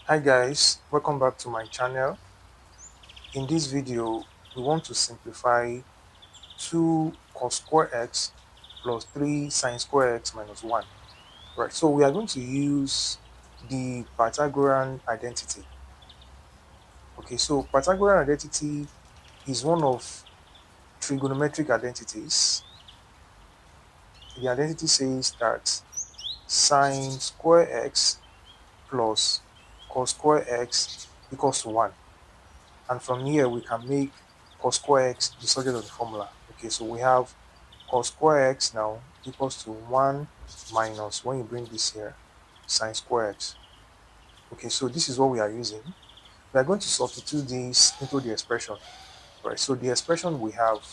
Hi guys, welcome back to my channel. In this video, we want to simplify 2 cos²x plus 3 sin²x minus 1. Right, so we are going to use the Pythagorean identity. Okay, so Pythagorean identity is one of trigonometric identities. The identity says that sin²x plus cos²x equals to 1. And from here we can make cos²x the subject of the formula. Okay, so we have cos²x now equals to 1 minus, when you bring this here, sin²x. Okay, so this is what we are using. We are going to substitute this into the expression. Right, so the expression we have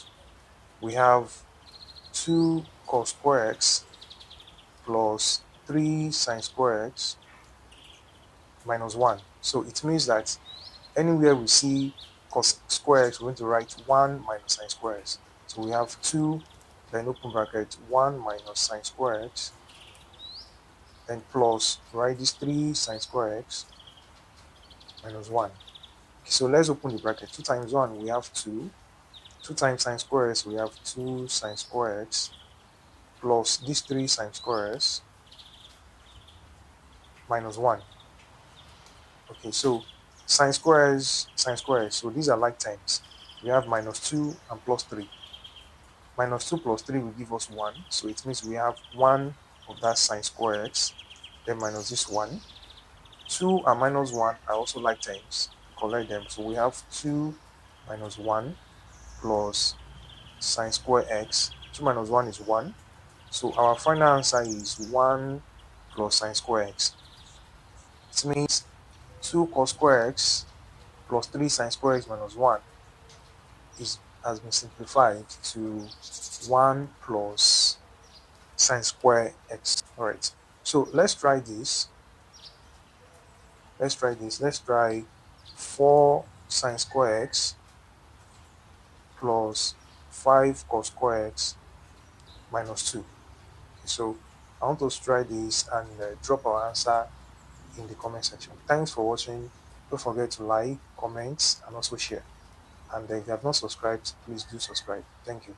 2 cos²x plus 3 sin²x minus 1. So it means that anywhere we see cos²x, we're going to write 1 minus sin²x. So we have 2, then open bracket, 1 minus sin²x, then plus, write this 3 sin²x minus 1. Okay, so let's open the bracket. 2 times 1, we have 2. 2 times sin²x, we have 2 sin²x, plus this 3 sin²x minus 1. Okay, so sin²x, so these are like terms. We have minus 2 and plus 3. Minus 2 plus 3 will give us 1. So it means we have 1 of that sin²x, then minus this 1. 2 and minus 1 are also like terms. Collect them. So we have 2 minus 1 plus sin²x. 2 minus 1 is 1. So our final answer is 1 plus sin²x. It means 2 cos²x plus 3 sin²x minus 1 has been simplified to 1 plus sin²x. All right, so let's try this. Let's try 4 sin²x plus 5 cos²x minus 2. Okay, so I want us to try this and drop our answer in the comment section. Thanks for watching. Don't forget to like, comment, and also share. And if you have not subscribed, please do subscribe. Thank you.